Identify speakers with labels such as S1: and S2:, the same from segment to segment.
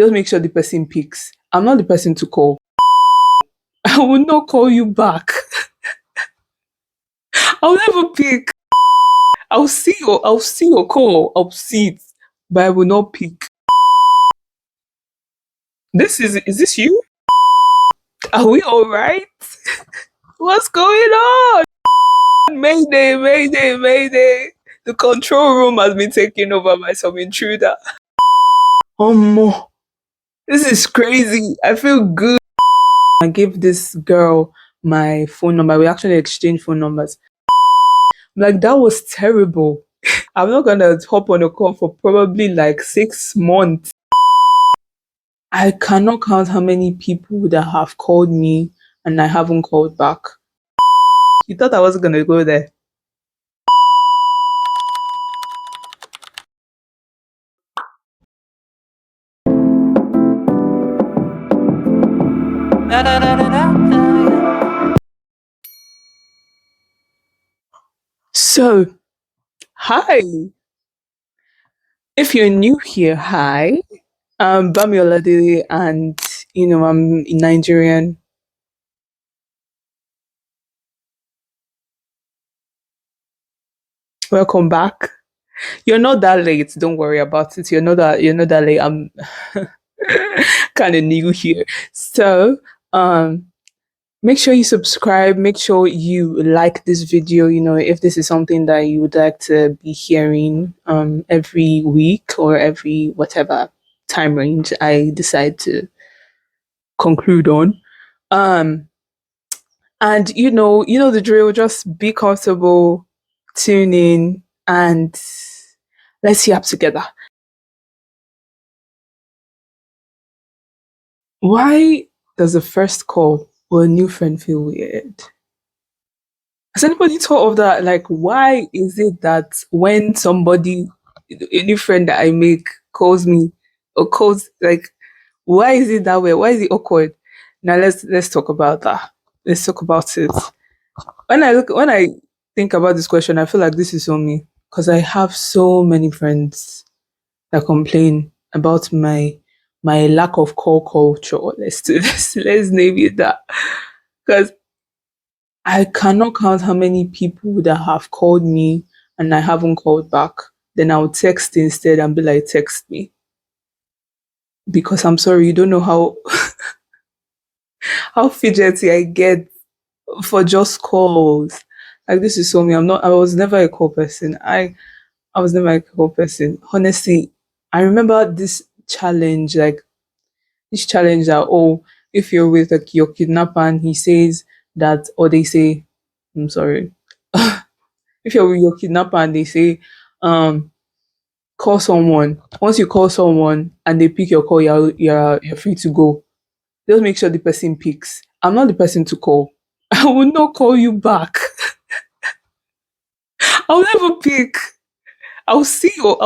S1: Just make sure the person picks. I'm not the person to call. I will not call you back. I'll never pick. I'll see your call. I'll see it. But I will not pick. Is this you? Are we alright? What's going on? Mayday, mayday, mayday. The control room has been taken over by some intruder. Oh, this is crazy. I feel good. I gave this girl my phone number. We actually exchanged phone numbers. Like, that was terrible. I'm not gonna hop on a call for probably like 6 months. I cannot count how many people that have called me and I haven't called back. You thought I wasn't gonna go there. So, hi. If you're new here, hi. I'm Bami and I'm Nigerian. Welcome back. You're not that late, don't worry about it. You're not that late. I'm kind of new here. So, um make sure you subscribe, make sure you like this video, if this is something that you would like to be hearing every week or every whatever time range I decide to conclude on. Um and you know the drill, just be comfortable, tune in, and let's yap together. Why does the first call or a new friend feel weird? Has anybody thought of that? Like, why is it that when somebody, a new friend that I make, calls me or calls, like, why is it that way? Why is it awkward? Now let's talk about that. Let's talk about it. When I think about this question, I feel like this is on me because I have so many friends that complain about my lack of call culture. Let's name it that. Because I cannot count how many people that have called me and I haven't called back. Then I'll text instead and be like, text me. Because I'm sorry, you don't know how how fidgety I get for just calls. Like, this is so me. I was never a call person. I was never a call person. Honestly, I remember this challenge that, oh, if you're with like your kidnapper and he says that, or they say, I'm sorry. If you're with your kidnapper and they say, um, call someone. Once you call someone and they pick your call, you're free to go. Just make sure the person picks. I'm not the person to call. I will not call you back. I'll never pick. I'll see your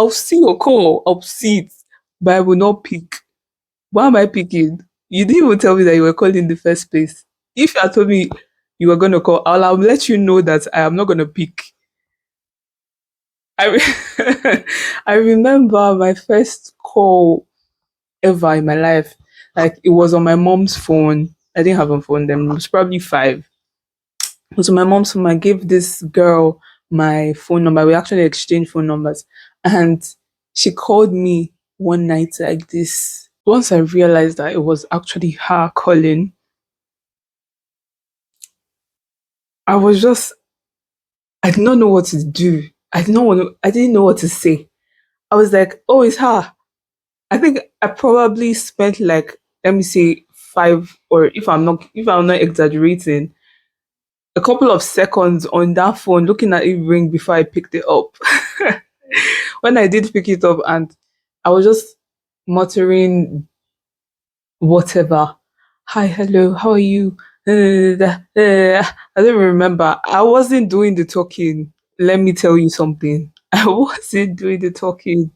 S1: call. I'll see it. But I will not pick. Why am I picking? You didn't even tell me that you were calling in the first place. If you had told me you were gonna call, I'll let you know that I am not gonna pick. I I remember my first call ever in my life. Like, it was on my mom's phone. I didn't have a phone then. It was probably 5. It was on my mom's phone. I gave this girl my phone number. We actually exchanged phone numbers. And she called me one night like this. Once I realized that it was actually her calling, I was just I did not know what to do. I didn't know what to say. I was like, oh, it's her. I think I probably spent like, let me say, 5, or if I'm not exaggerating, a couple of seconds on that phone looking at it ring before I picked it up. When I did pick it up, and I was just muttering whatever. Hi, hello, how are you? I don't remember. I wasn't doing the talking. Let me tell you something. I wasn't doing the talking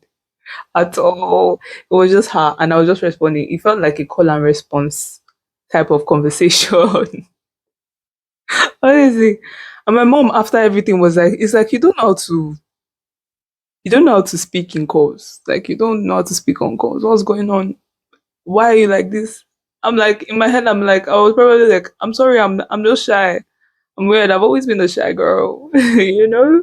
S1: at all. It was just her, and I was just responding. It felt like a call and response type of conversation. Honestly. And my mom, after everything, was like, it's like you don't know how to speak in calls. Like, you don't know how to speak on calls. What's going on? Why are you like this? I'm like, in my head, I'm like, I was probably like, I'm sorry, I'm just shy. I'm weird. I've always been a shy girl, you know?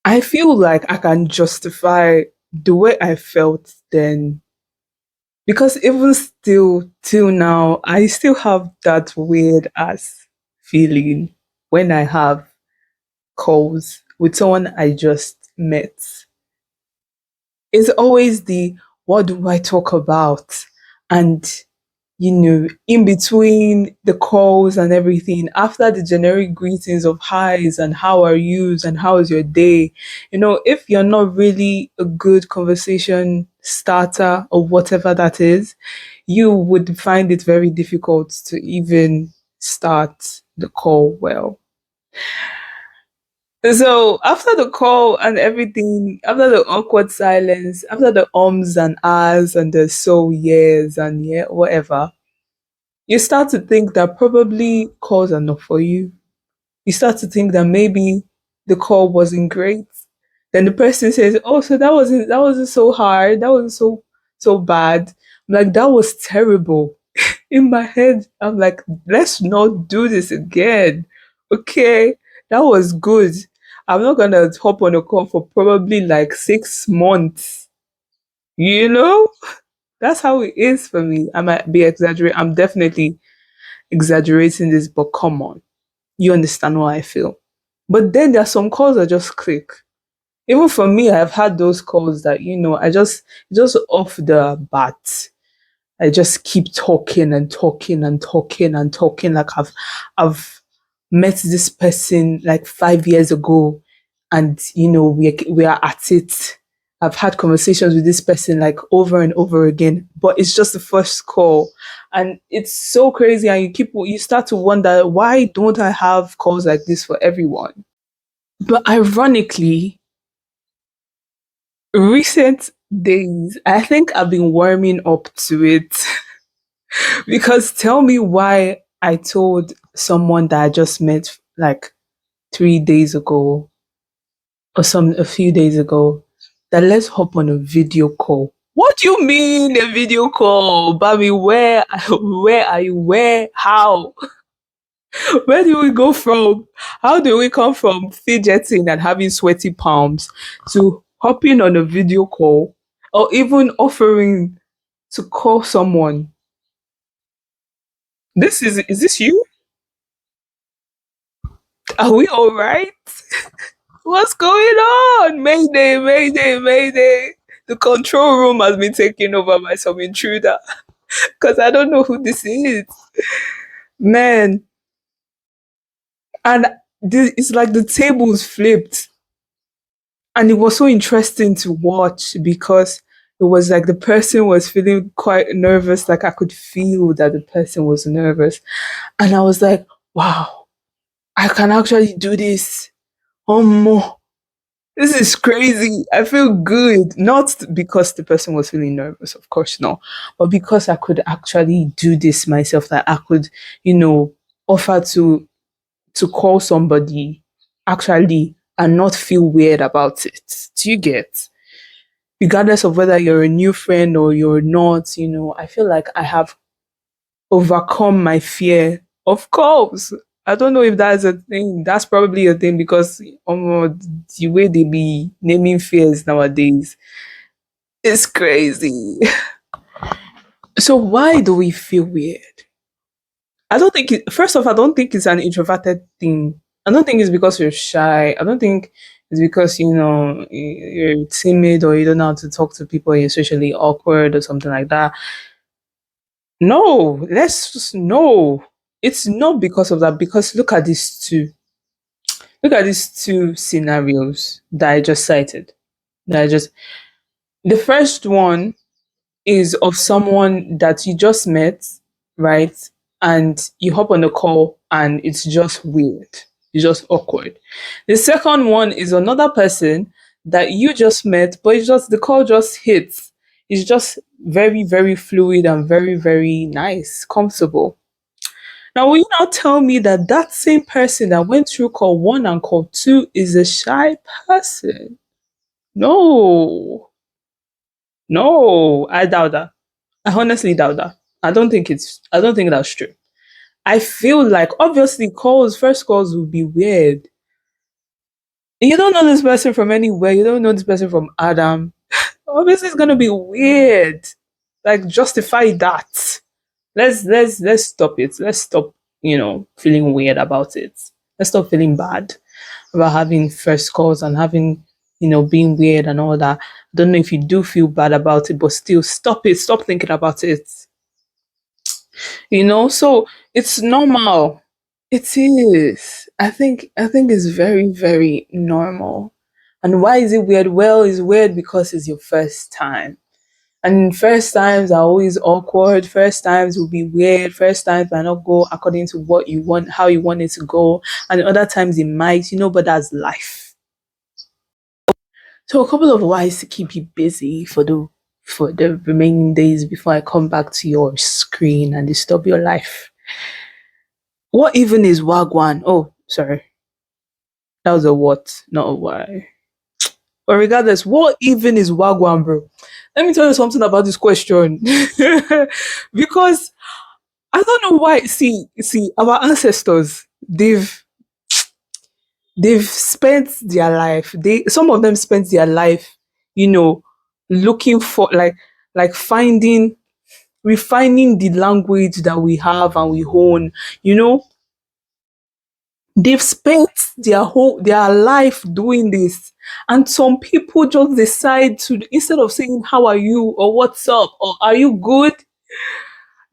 S1: I feel like I can justify the way I felt then because even still till now, I still have that weird ass feeling when I have calls with someone I just met. It's always the what do I talk about? And in between the calls and everything, after the generic greetings of highs and how are yous and how is your day, if you're not really a good conversation starter or whatever that is, you would find it very difficult to even start the call well. So after the call and everything, after the awkward silence, after the ums and ahs and the so yes and yeah, whatever, you start to think that probably calls are not for you. You start to think that maybe the call wasn't great. Then the person says, "Oh, so that wasn't so hard. That wasn't so bad." I'm like, that was terrible. In my head, I'm like, let's not do this again. Okay, that was good. I'm not gonna hop on a call for probably like 6 months. You know, that's how it is for me. I might be exaggerating. I'm definitely exaggerating this, but come on, you understand what I feel. But then there are some calls that just click. Even for me, I've had those calls that I just off the bat. I just keep talking and talking and talking and talking like I've met this person like 5 years ago, and we are at it. I've had conversations with this person like over and over again, but it's just the first call, and it's so crazy. And you start to wonder, why don't I have calls like this for everyone? But ironically, recent days, I think I've been warming up to it. Because tell me why I told someone that I just met like 3 days ago or a few days ago that let's hop on a video call. What do you mean a video call? Bobby, where are you? Where? How? Where do we go from? How do we come from fidgeting and having sweaty palms to hopping on a video call or even offering to call someone? Is this you? Are we all right? What's going on? Mayday, mayday, mayday. The control room has been taken over by some intruder because I don't know who this is. Man, and it's like the tables flipped. And it was so interesting to watch because it was like the person was feeling quite nervous. Like I could feel that the person was nervous. And I was like, wow, I can actually do this. Oh, more. This is crazy. I feel good. Not because the person was feeling nervous, of course not, but because I could actually do this myself. That I could, offer to call somebody actually and not feel weird about it. Do you get? Regardless of whether you're a new friend or you're not, I feel like I have overcome my fear of calls. I don't know if that's a thing. That's probably a thing because the way they be naming fears nowadays is crazy. So why do we feel weird? First off, I don't think it's an introverted thing. I don't think it's because you're shy. I don't think it's because, you're timid or you don't know how to talk to people, you're socially awkward or something like that. No, no. It's not because of that. Because look at these two scenarios that I just cited. That I just The first one is of someone that you just met, right? And you hop on the call and it's just weird. It's just awkward. The second one is another person that you just met, but it's just the call just hits. It's just very, very fluid and very, very nice, comfortable. Now, will you now tell me that that same person that went through call one and call two is a shy person? No, no, I doubt that. I honestly doubt that. I don't think that's true. I feel like obviously first calls will be weird. You don't know this person from anywhere. You don't know this person from Adam. Obviously it's gonna be weird. Like justify that. Let's stop it. Let's stop, feeling weird about it. Let's stop feeling bad about having first calls and having, being weird and all that. I don't know if you do feel bad about it, but still stop it. Stop thinking about it. So it's normal. It is. I think it's very, very normal. And why is it weird? Well, it's weird because it's your first time. And first times are always awkward. First times will be weird. First times might not go according to what you want, how you want it to go. And other times it might, but that's life. So a couple of ways to keep you busy for the remaining days before I come back to your screen and disturb your life. What even is Wagwan? Oh, sorry. That was a what, not a why. But regardless, what even is Wagwan, bro? Let me tell you something about this question. Because I don't know why. See, our ancestors, they've spent their life. Some of them spent their life, you know, looking for like finding refining the language that we have and we own. You know, they've spent their life doing this. And some people just decide to, instead of saying how are you or what's up or are you good,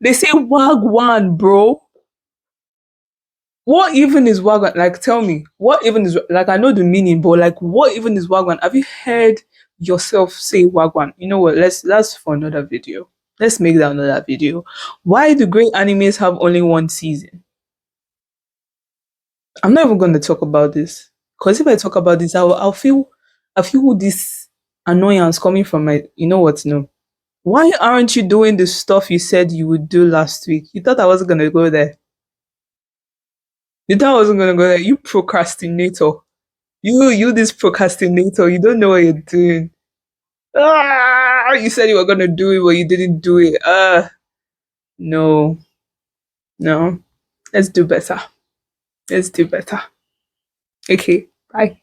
S1: they say wagwan, bro. What even is wagwan? Like, tell me, what even is, like, I know the meaning, but like, what even is wagwan? Have you heard yourself say wagwan? You know what? That's for another video. Let's make that another video. Why do great animes have only one season? I'm not even going to talk about this because if I talk about this, I feel this annoyance coming from my. You know what? No. Why aren't you doing the stuff you said you would do last week? You thought I wasn't going to go there. You thought I wasn't going to go there. You procrastinator. You this procrastinator. You don't know what you're doing. You said you were gonna do it, but you didn't do it. No, no. Let's do better. Let's do better. Okay, bye.